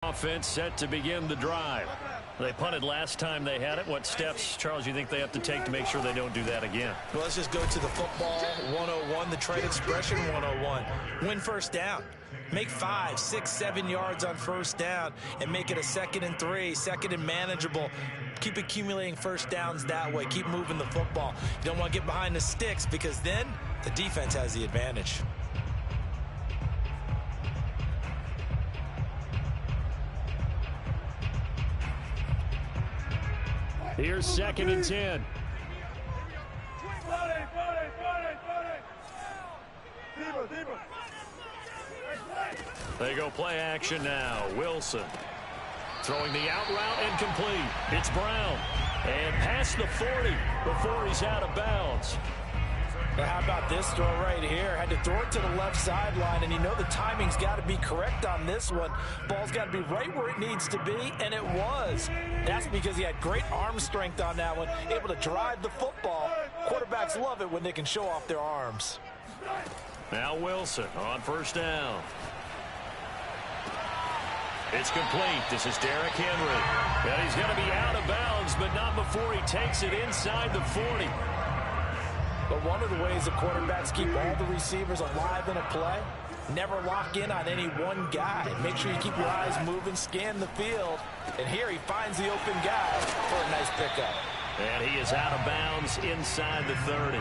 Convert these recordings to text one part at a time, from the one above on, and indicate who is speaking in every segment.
Speaker 1: Offense set to begin the drive. They punted last time they had it. What steps, Charles, you think they have to take to make sure they don't do that again?
Speaker 2: Well, let's just go to the football 101, the trade expression 101. Win first down. Make 5, 6, 7 yards on first down and make it a 2nd and 3, 2nd and manageable. Keep accumulating first downs that way. Keep moving the football. You don't want to get behind the sticks because then the defense has the advantage.
Speaker 1: Here's 2nd and 10. They go play action now. Wilson throwing the out route incomplete. It's Brown. And past the 40 before he's out of bounds.
Speaker 2: Now how about this throw right here? Had to throw it to the left sideline, and you know the timing's got to be correct on this one. Ball's got to be right where it needs to be, and it was. That's because he had great arm strength on that one, able to drive the football. Quarterbacks love it when they can show off their arms.
Speaker 1: Now Wilson on first down. It's complete. This is Derrick Henry. And he's going to be out of bounds, but not before he takes it inside the 40.
Speaker 2: But one of the ways the quarterbacks keep all the receivers alive in a play, never lock in on any one guy. Make sure you keep your eyes moving, scan the field. And here he finds the open guy for a nice pickup.
Speaker 1: And he is out of bounds inside the 30.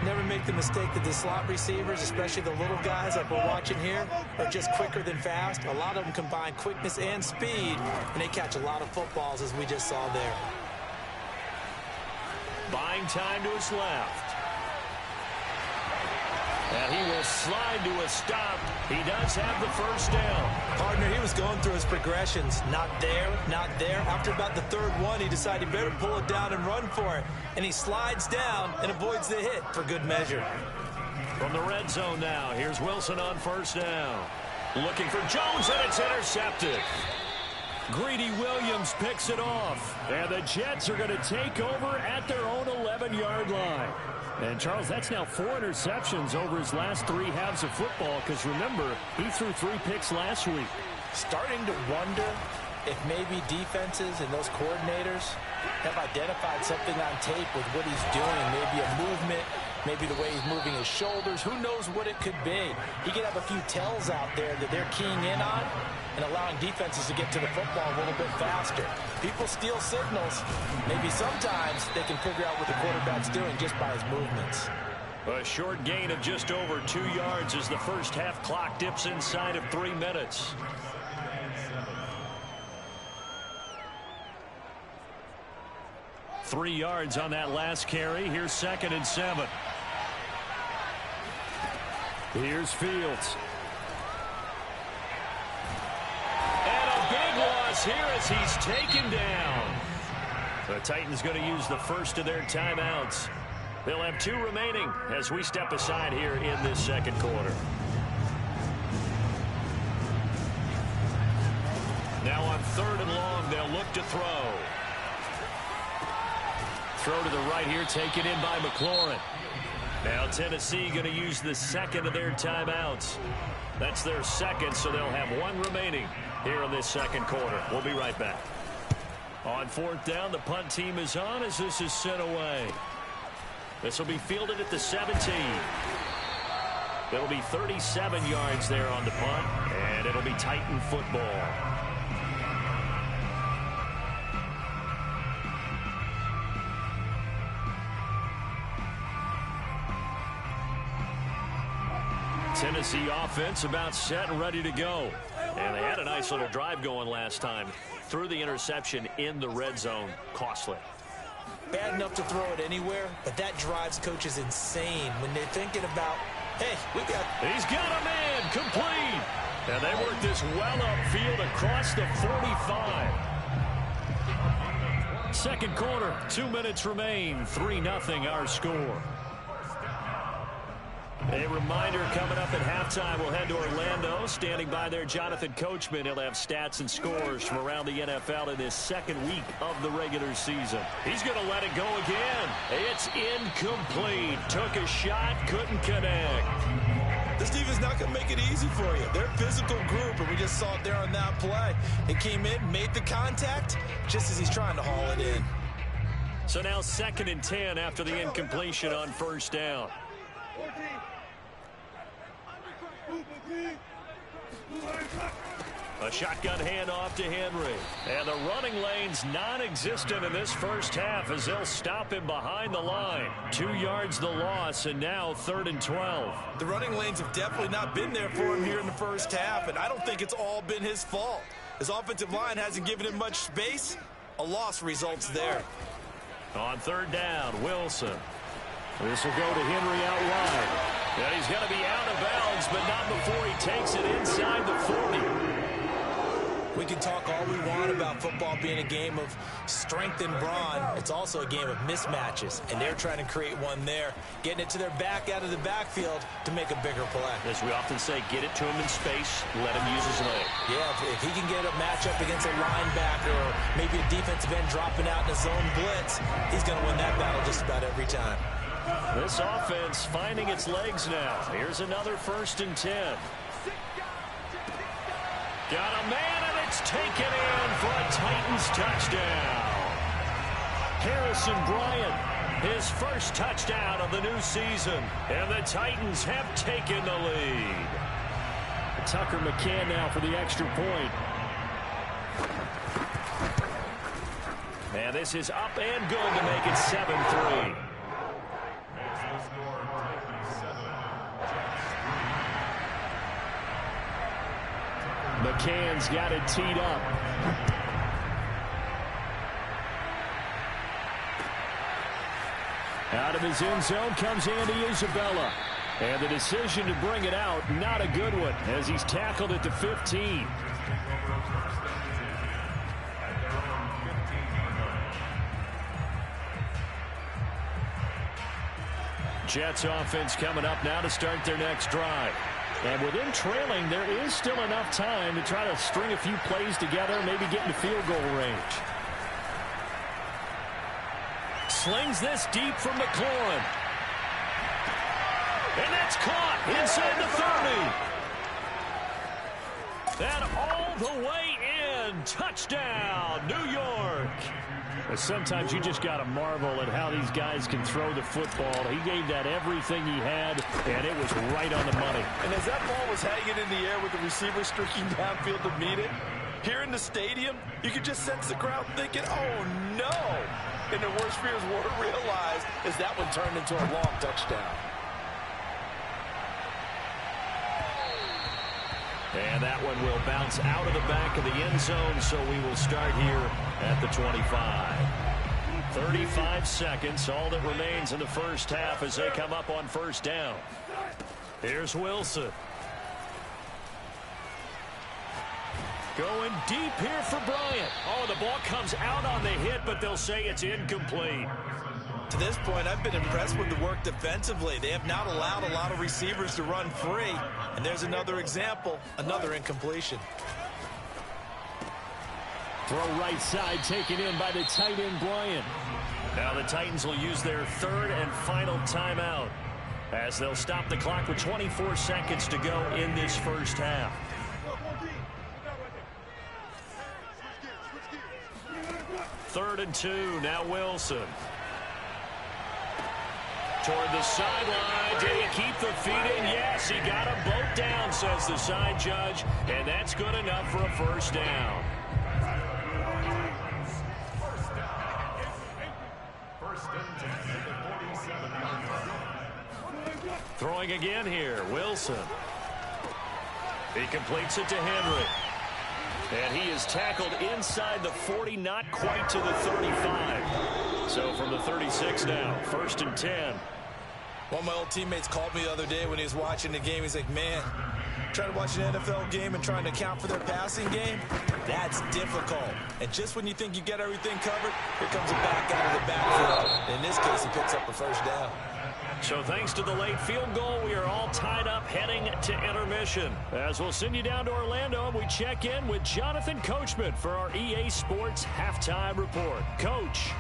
Speaker 2: Never make the mistake that the slot receivers, especially the little guys like we're watching here, are just quicker than fast. A lot of them combine quickness and speed, and they catch a lot of footballs as we just saw there.
Speaker 1: Buying time to his left. And he will slide to a stop. He does have the first down.
Speaker 2: Partner, he was going through his progressions. Not there, not there. After about the third one, he decided he better pull it down and run for it. And he slides down and avoids the hit for good measure.
Speaker 1: From the red zone now, here's Wilson on first down. Looking for Jones, and it's intercepted. Greedy Williams picks it off. And the Jets are going to take over at their own 11-yard line. And, Charles, that's now 4 interceptions over his last 3 halves of football because, remember, he threw 3 picks last week.
Speaker 2: Starting to wonder if maybe defenses and those coordinators have identified something on tape with what he's doing. Maybe a movement, maybe the way he's moving his shoulders. Who knows what it could be? He could have a few tells out there that they're keying in on and allowing defenses to get to the football a little bit faster. People steal signals. Maybe sometimes they can figure out what the quarterback's doing just by his movements.
Speaker 1: A short gain of just over 2 yards as the first half clock dips inside of 3 minutes. Three yards on that last carry. Here's 2nd and 7. Here's Fields. And a big loss here as he's taken down. The Titans going to use the first of their timeouts. They'll have 2 remaining as we step aside here in this second quarter. Now on 3rd and long, they'll look to throw. Throw to the right here, taken in by McLaurin. Now Tennessee going to use the second of their timeouts. That's their second, so they'll have 1 remaining here in this second quarter. We'll be right back. On 4th down, the punt team is on as this is sent away. This will be fielded at the 17. It'll be 37 yards there on the punt, and it'll be Titan football. Tennessee offense about set and ready to go. And they had a nice little drive going last time. Threw the interception in the red zone. Costly.
Speaker 2: Bad enough to throw it anywhere, but that drives coaches insane when they're thinking about, hey, we got...
Speaker 1: He's got a man complete. And they work this well upfield across the 45. Second quarter, 2 minutes remain. 3-0 our score. A reminder coming up at halftime, we'll head to Orlando. Standing by there, Jonathan Coachman. He'll have stats and scores from around the NFL in this second week of the regular season. He's going to let it go again. It's incomplete. Took a shot, couldn't connect.
Speaker 2: This defense is not going to make it easy for you. They're a physical group, and we just saw it there on that play. He came in, made the contact, just as he's trying to haul it in.
Speaker 1: So now 2nd and 10 after the incompletion on first down. A shotgun handoff to Henry. And the running lane's non-existent in this first half as they'll stop him behind the line. 2 yards the loss, and now 3rd and 12.
Speaker 2: The running lanes have definitely not been there for him here in the first half, and I don't think it's all been his fault. His offensive line hasn't given him much space. A loss results there.
Speaker 1: On 3rd down, Wilson. This will go to Henry out wide. And he's going to be out of bounds, but not before he takes it inside the 40.
Speaker 2: We can talk all we want about football being a game of strength and brawn. It's also a game of mismatches, and they're trying to create one there, getting it to their back out of the backfield to make a bigger play.
Speaker 1: As we often say, get it to him in space, let him use his leg.
Speaker 2: Yeah, if he can get a matchup against a linebacker or maybe a defensive end dropping out in a zone blitz, he's going to win that battle just about every time.
Speaker 1: This offense finding its legs now. Here's another 1st and 10. Got a man, and it's taken in for a Titans touchdown. Harrison Bryant, his first touchdown of the new season. And the Titans have taken the lead. Tucker McCann now for the extra point. And this is up and good to make it 7-3. McCann's got it teed up. Out of his end zone comes Andy Isabella. And the decision to bring it out, not a good one, as he's tackled at the 15. Jets offense coming up now to start their next drive. And with them trailing, there is still enough time to try to string a few plays together, maybe get into field goal range. Slings this deep from McLaurin. And that's caught inside the 30. And all the way in. Touchdown, New York. Sometimes you just got to marvel at how these guys can throw the football. He gave that everything he had, and it was right on the money.
Speaker 2: And as that ball was hanging in the air with the receiver streaking downfield to meet it, here in the stadium, you could just sense the crowd thinking, oh, no. And their worst fears were realized as that one turned into a long touchdown.
Speaker 1: And that one will bounce out of the back of the end zone, so we will start here at the 25. 35 seconds, all that remains in the first half as they come up on first down. Here's Wilson. Going deep here for Bryant. Oh, the ball comes out on the hit, but they'll say it's incomplete.
Speaker 2: To this point, I've been impressed with the work defensively. They have not allowed a lot of receivers to run free. And there's another example, another incompletion.
Speaker 1: Throw right side taken in by the tight end Bryant. Now the Titans will use their 3rd and final timeout as they'll stop the clock with 24 seconds to go in this first half. Third and 2, now Wilson. Toward the sideline. Did he keep the feet in? Yes, he got them both down, says the side judge. And that's good enough for a first down. Throwing again here, Wilson. He completes it to Henry. And he is tackled inside the 40, not quite to the 35. So from the 36 now, 1st and 10.
Speaker 2: One of my old teammates called me the other day when he was watching the game. He's like, man, trying to watch an NFL game and trying to account for their passing game, that's difficult. And just when you think you get everything covered, here comes a back out of the backfield. In this case, he picks up a first down.
Speaker 1: So thanks to the late field goal, we are all tied up heading to intermission. As we'll send you down to Orlando, and we check in with Jonathan Coachman for our EA Sports Halftime Report. Coach.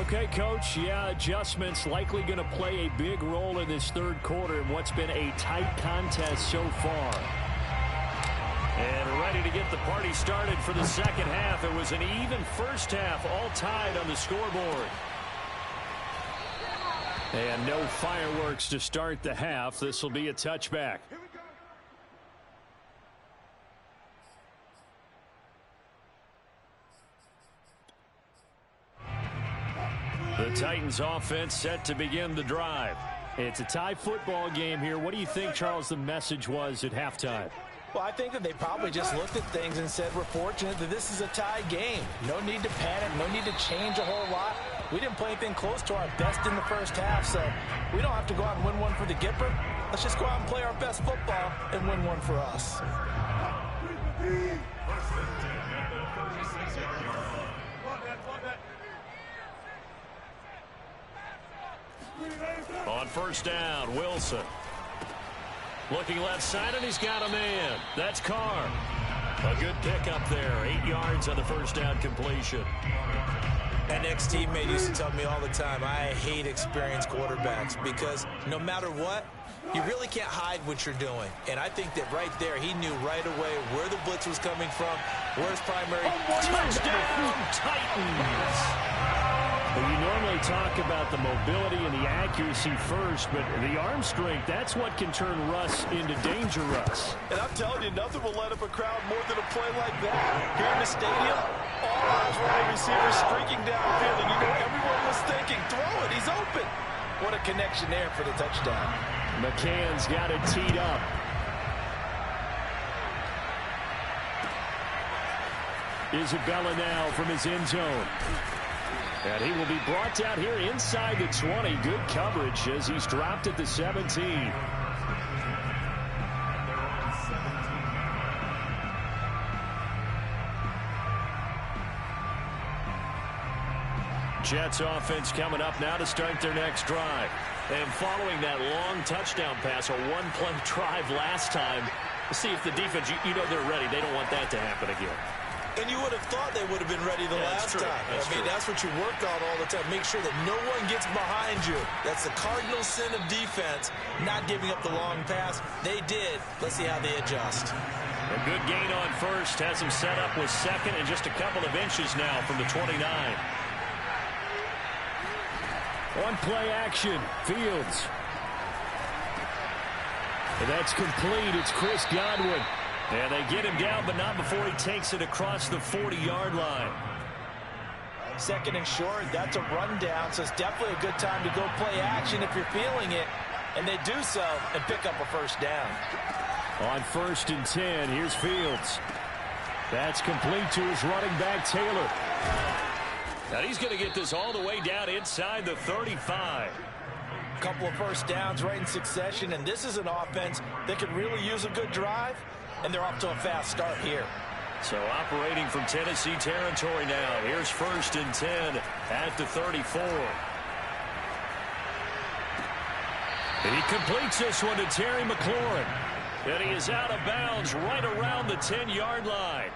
Speaker 1: Okay, Coach, yeah, adjustments likely going to play a big role in this third quarter in what's been a tight contest so far. And ready to get the party started for the second half. It was an even first half, all tied on the scoreboard. And no fireworks to start the half. This will be a touchback. The Titans offense set to begin the drive. It's a tie football game here. What do you think, Charles, the message was at halftime?
Speaker 2: Well, I think that they probably just looked at things and said, we're fortunate that this is a tie game. No need to panic, no need to change a whole lot. We didn't play anything close to our best in the first half, so we don't have to go out and win one for the Gipper. Let's just go out and play our best football and win one for us.
Speaker 1: On first down, Wilson. Looking left side, and he's got a man. That's Carr. A good pickup there. 8 yards on the first down completion.
Speaker 2: That next teammate used to tell me all the time, I hate experienced quarterbacks because no matter what, you really can't hide what you're doing. And I think that right there, he knew right away where the blitz was coming from, where his primary
Speaker 1: touchdown Titans. Well, you normally talk about the mobility and the accuracy first, but the arm strength, that's what can turn Russ into danger Russ.
Speaker 3: And I'm telling you, nothing will light up a crowd more than a play like that. Here in the stadium, all eyes were on the receiver streaking downfield, and you know everyone was thinking, throw it, he's open.
Speaker 2: What a connection there for the touchdown.
Speaker 1: McCann's got it teed up. Isabella now from his end zone. And he will be brought down here inside the 20. Good coverage as he's dropped at the 17. Jets offense coming up now to start their next drive. And following that long touchdown pass, a one-play drive last time, see if the defense, you know they're ready. They don't want that to happen again.
Speaker 2: And you would have thought they would have been ready the last time. That's what you work on all the time. Make sure that no one gets behind you. That's the cardinal sin of defense, not giving up the long pass. They did. Let's see how they adjust.
Speaker 1: A good gain on first. Has him set up with second and just a couple of inches now from the 29. One play action. Fields. And that's complete. It's Chris Godwin. And they get him down, but not before he takes it across the 40-yard line.
Speaker 2: Second and short, that's a rundown, so it's definitely a good time to go play action if you're feeling it. And they do so and pick up a first down.
Speaker 1: On first and 10, here's Fields. That's complete to his running back, Taylor. Now he's going to get this all the way down inside the 35.
Speaker 2: Couple of first downs right in succession, and this is an offense that could really use a good drive. And they're off to a fast start here.
Speaker 1: So operating from Tennessee territory now. Here's first and 10 at the 34. And he completes this one to Terry McLaurin. And he is out of bounds right around the 10-yard line.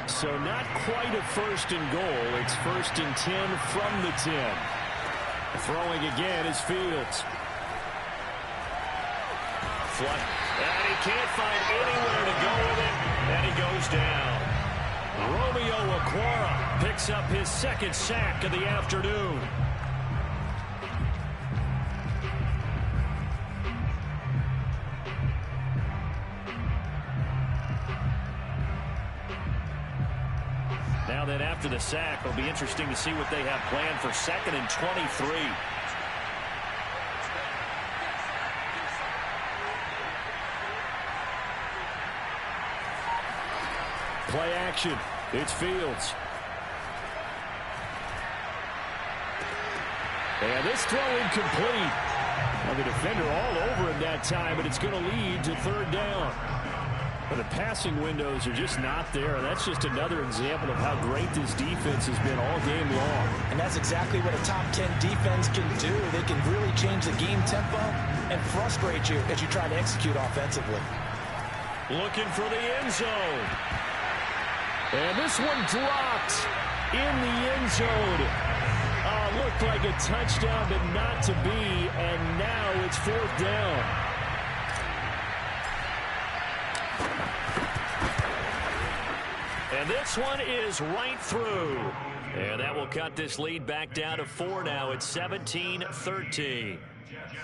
Speaker 1: So not quite a first and goal. It's first and 10 from the 10. Throwing again is Fields. Flush. And he can't find anywhere to go with it. And he goes down. Romeo Okwara picks up his second sack of the afternoon. Now then, after the sack, it'll be interesting to see what they have planned for second and 23. Play action. It's Fields. And this throw incomplete. Well, the defender all over him that time, but it's going to lead to third down. But the passing windows are just not there. That's just another example of how great this defense has been all game long.
Speaker 2: And that's exactly what a top 10 defense can do. They can really change the game tempo and frustrate you as you try to execute offensively.
Speaker 1: Looking for the end zone. And this one dropped in the end zone. A looked like a touchdown, but not to be, and now it's 4th down. And this one is right through. And that will cut this lead back down to 4 now. It's 17-13.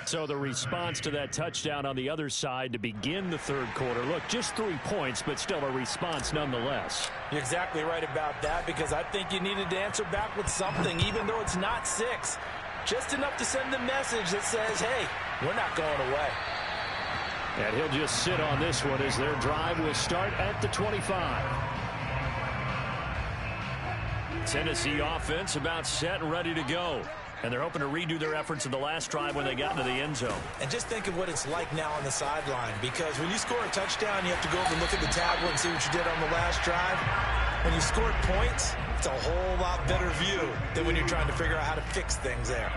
Speaker 1: So the response to that touchdown on the other side to begin the third quarter. Look, just 3 points, but still a response nonetheless.
Speaker 2: You're exactly right about that, because I think you needed to answer back with something, even though it's not 6. Just enough to send a message that says, hey, we're not going away.
Speaker 1: And he'll just sit on this one as their drive will start at the 25. Tennessee offense about set and ready to go. And they're hoping to redo their efforts in the last drive when they got into the end zone.
Speaker 2: And just think of what it's like now on the sideline, because when you score a touchdown, you have to go over and look at the tablet and see what you did on the last drive. When you scored points, it's a whole lot better view than when you're trying to figure out how to fix things there.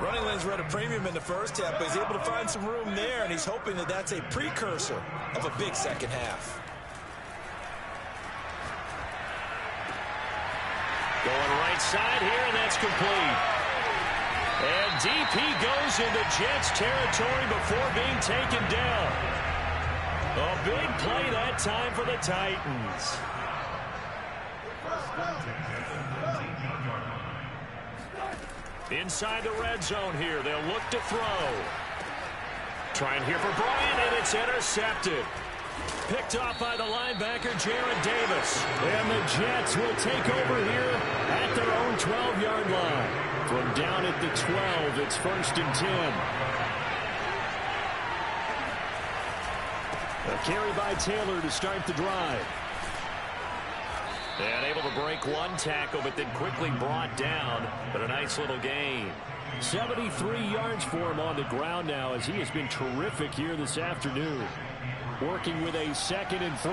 Speaker 2: Running lanes were at a premium in the first half, but he's able to find some room there, and he's hoping that that's a precursor of a big second half.
Speaker 1: Going right side here, and that's complete. And DP goes into Jets territory before being taken down. A big play that time for the Titans. Inside the red zone here, they'll look to throw. Trying here for Bryant, and it's intercepted. Picked off by the linebacker, Jarrad Davis. And the Jets will take over here at their own 12-yard line. From down at the 12, it's 1st and 10. A carry by Taylor to start the drive. And able to break one tackle, but then quickly brought down. But a nice little gain. 73 yards for him on the ground now, as he has been terrific here this afternoon. Working with a 2nd and 3.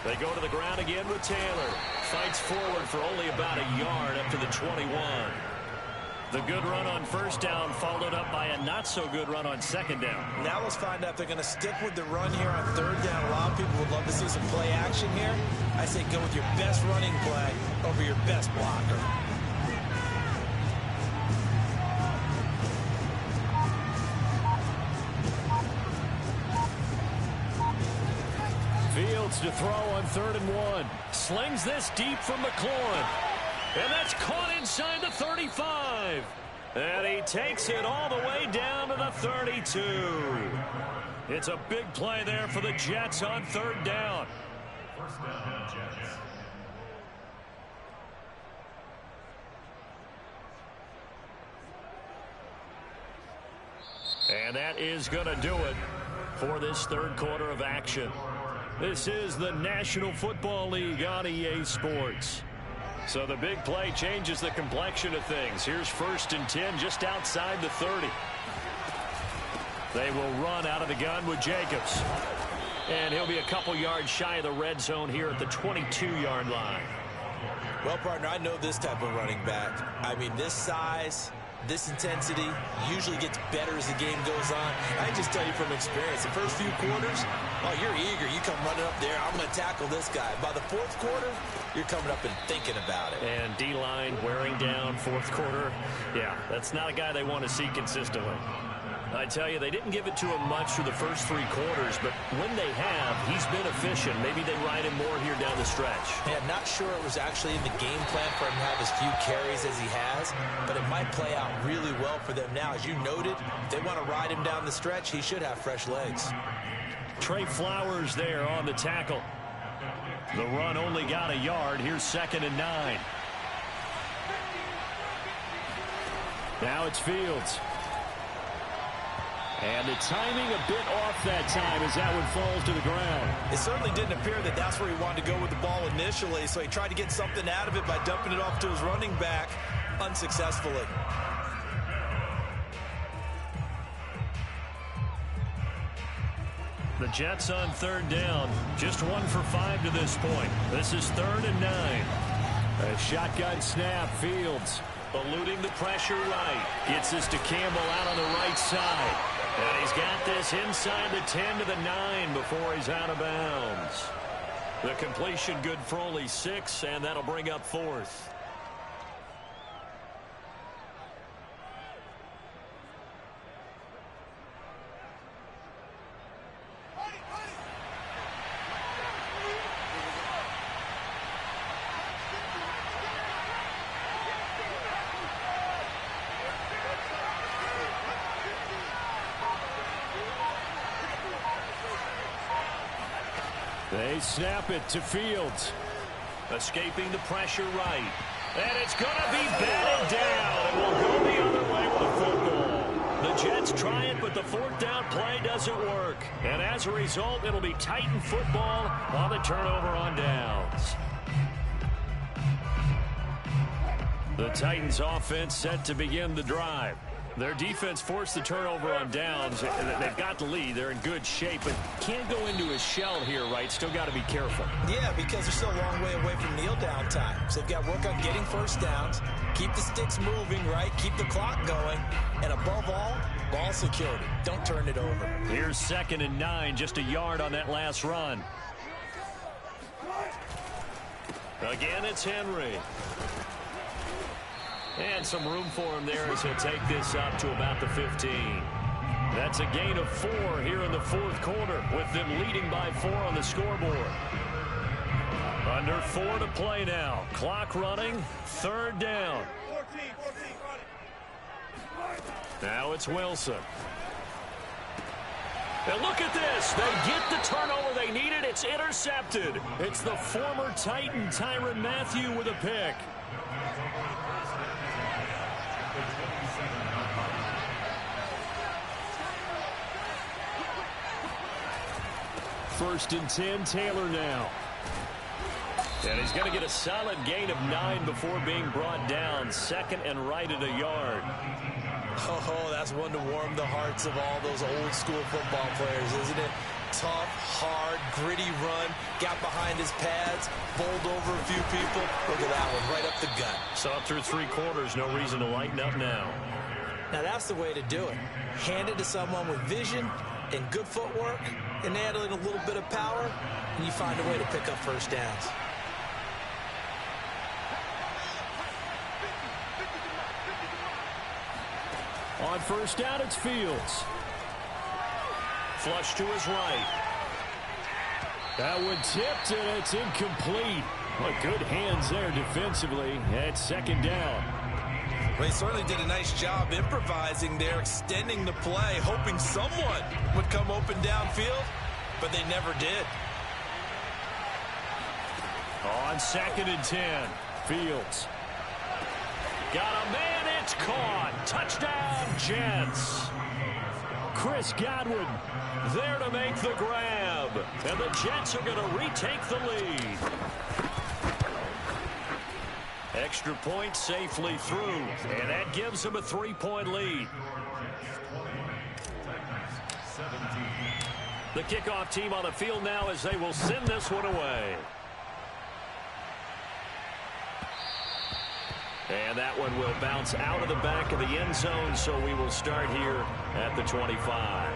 Speaker 1: They go to the ground again with Taylor. Fights forward for only about a yard up to the 21. The good run on 1st down followed up by a not-so-good run on 2nd down.
Speaker 2: Now let's find out if they're going to stick with the run here on 3rd down. A lot of people would love to see some play action here. I say go with your best running play over your best blocker.
Speaker 1: Fields to throw on 3rd and 1. Slings this deep from McLaurin. And that's caught inside the 35. And he takes it all the way down to the 32. It's a big play there for the Jets on 3rd down. And that is going to do it for this third quarter of action. This is the National Football League on EA Sports. So the big play changes the complexion of things. Here's 1st and 10 just outside the 30. They will run out of the gun with Jacobs. And he'll be a couple yards shy of the red zone here at the 22-yard line.
Speaker 2: Well, partner, I know this type of running back. I mean, this size, this intensity usually gets better as the game goes on. I can just tell you from experience, the first few quarters, oh, you're eager. You come running up there, I'm going to tackle this guy. By the 4th quarter, you're coming up and thinking about it.
Speaker 1: And D-line wearing down 4th quarter. Yeah, that's not a guy they want to see consistently. I tell you, they didn't give it to him much through the first 3 quarters, but when they have, he's been efficient. Maybe they ride him more here down the stretch.
Speaker 2: Yeah, not sure it was actually in the game plan for him to have as few carries as he has, but it might play out really well for them now. As you noted, if they want to ride him down the stretch, he should have fresh legs.
Speaker 1: Trey Flowers there on the tackle. The run only got a yard. Here's 2nd and 9. Now it's Fields. And the timing a bit off that time as that one falls to the ground.
Speaker 2: It certainly didn't appear that that's where he wanted to go with the ball initially, so he tried to get something out of it by dumping it off to his running back unsuccessfully.
Speaker 1: The Jets on 3rd down, just 1 for 5 to this point. This is 3rd and 9. A shotgun snap, Fields eluding the pressure right. Gets this to Campbell out on the right side. And he's got this inside the 10 to the 9 before he's out of bounds. The completion good for only 6, and that'll bring up 4th. They snap it to Fields. Escaping the pressure right. And it's going to be batted down. And will go the other way with the football. The Jets try it, but the 4th down play doesn't work. And as a result, it'll be Titan football on the turnover on downs. The Titans offense set to begin the drive. Their defense forced the turnover on downs. They've got the lead. They're in good shape, but can't go into a shell here, right? Still got to be careful.
Speaker 2: Yeah, because they're still a long way away from kneel down time. So they've got to work on getting first downs, keep the sticks moving, right? Keep the clock going. And above all, ball security. Don't turn it over.
Speaker 1: Here's 2nd and 9, just a yard on that last run. Again, it's Henry. And some room for him there as he'll take this up to about the 15. That's a gain of 4 here in the 4th quarter, with them leading by 4 on the scoreboard. Under 4 to play now. Clock running, 3rd down. Now it's Wilson. And look at this. They get the turnover they needed. It's intercepted. It's the former Titan, Tyrann Mathieu, with a pick. 1st and 10, Taylor now. And he's going to get a solid gain of 9 before being brought down. 2nd and right at a yard.
Speaker 2: Oh, that's one to warm the hearts of all those old school football players, isn't it? Tough, hard, gritty run. Got behind his pads, bowled over a few people. Look at that one, right up the gut.
Speaker 1: So up through 3 quarters, no reason to lighten up now.
Speaker 2: Now that's the way to do it. Hand it to someone with vision and good footwork, and add in a little bit of power, and you find a way to pick up first downs.
Speaker 1: On 1st down, it's Fields. Flush to his right. That one tipped, and it's incomplete. Well, good hands there defensively. It's 2nd down.
Speaker 2: Well, he certainly did a nice job improvising there, extending the play, hoping someone would come open downfield, but they never did.
Speaker 1: On 2nd and 10, Fields. Got a man, it's caught. Touchdown, Jets. Chris Godwin there to make the grab. And the Jets are going to retake the lead. Extra point safely through, and that gives them a 3-point lead. The kickoff team on the field now as they will send this one away. And that one will bounce out of the back of the end zone, so we will start here at the 25.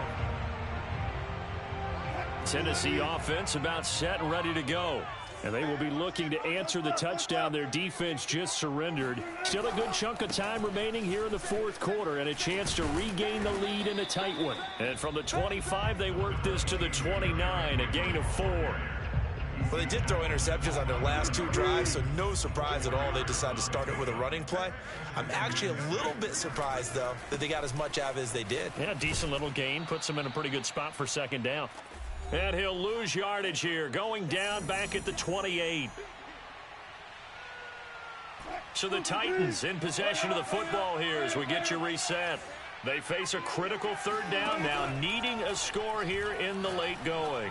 Speaker 1: Tennessee offense about set and ready to go. And they will be looking to answer the touchdown their defense just surrendered. Still a good chunk of time remaining here in the 4th quarter and a chance to regain the lead in a tight one. And from the 25, they work this to the 29, a gain of 4.
Speaker 2: Well, they did throw interceptions on their last 2 drives, so no surprise at all they decided to start it with a running play. I'm actually a little bit surprised, though, that they got as much out of it as they did.
Speaker 1: Yeah, decent little gain. Puts them in a pretty good spot for 2nd down. And he'll lose yardage here, going down back at the 28. So the Titans in possession of the football here as we get you reset. They face a critical 3rd down now, needing a score here in the late going.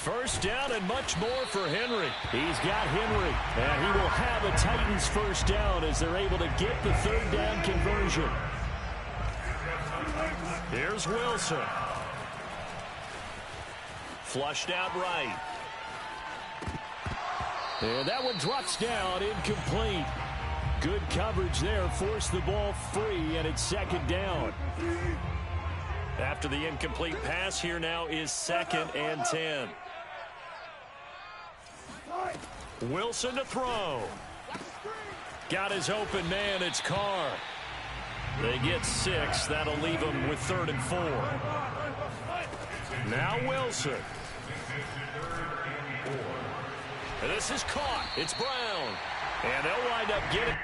Speaker 1: 1st down and much more for Henry. He's got Henry, and he will have a Titans 1st down as they're able to get the 3rd down conversion. Here's Wilson. Flushed out right. And that one drops down, incomplete. Good coverage there, forced the ball free, and it's 2nd down. After the incomplete pass, here now is 2nd and 10. Wilson to throw. Got his open man. It's Carr. They get 6. That'll leave them with 3rd and 4. Now Wilson. And this is caught. It's Brown. And they'll wind up getting...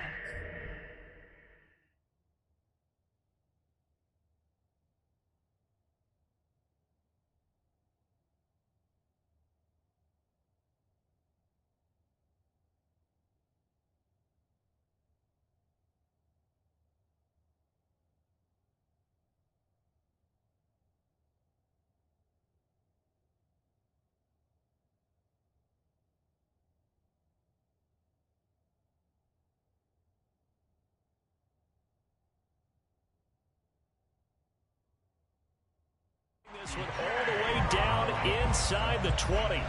Speaker 1: This one all the way down inside the 20.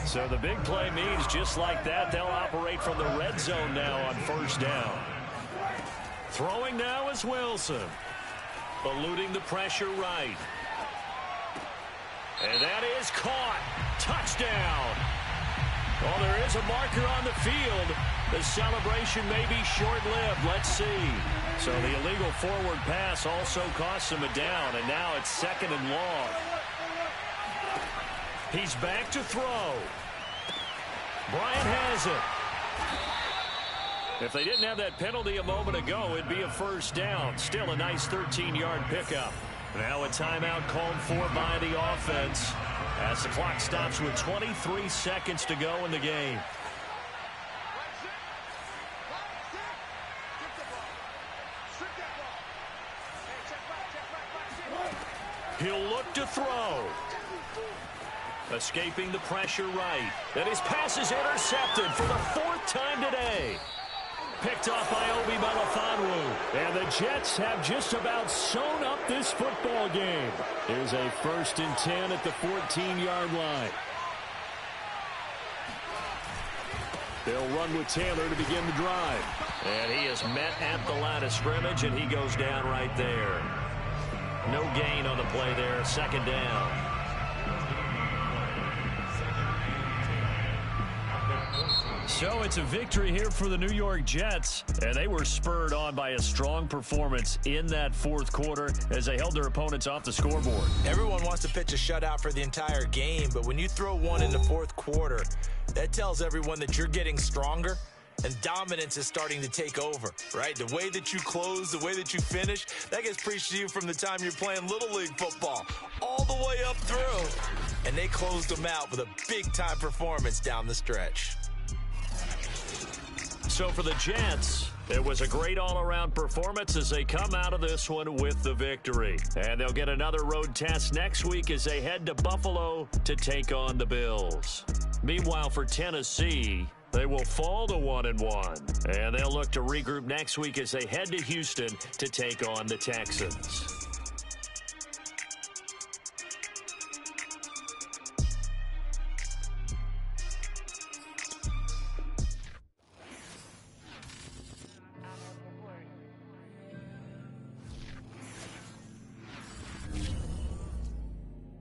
Speaker 1: So the big play means just like that, they'll operate from the red zone now on 1st down. Throwing now is Wilson. Eluding the pressure right. And that is caught. Touchdown. Well, there is a marker on the field. The celebration may be short-lived. Let's see. So the illegal forward pass also costs him a down, and now it's 2nd and long. He's back to throw. Bryant has it. If they didn't have that penalty a moment ago, it'd be a 1st down. Still a nice 13-yard pickup. Now a timeout called for by the offense as the clock stops with 23 seconds to go in the game. He'll look to throw. Escaping the pressure right. And his pass is intercepted for the 4th time today. Picked off by Obi Melifonwu. And the Jets have just about sewn up this football game. Here's a 1st and 10 at the 14-yard line. They'll run with Taylor to begin the drive. And he is met at the line of scrimmage, and he goes down right there. No gain on the play there. 2nd down. So it's a victory here for the New York Jets, and they were spurred on by a strong performance in that 4th quarter as they held their opponents off the scoreboard.
Speaker 2: Everyone wants to pitch a shutout for the entire game, but when you throw one in the 4th quarter, that tells everyone that you're getting stronger and dominance is starting to take over, right? The way that you close, the way that you finish, that gets preached to you from the time you're playing Little League football all the way up through. And they closed them out with a big-time performance down the stretch.
Speaker 1: So for the Jets, it was a great all-around performance as they come out of this one with the victory. And they'll get another road test next week as they head to Buffalo to take on the Bills. Meanwhile, for Tennessee, they will fall to 1-1. And they'll look to regroup next week as they head to Houston to take on the Texans.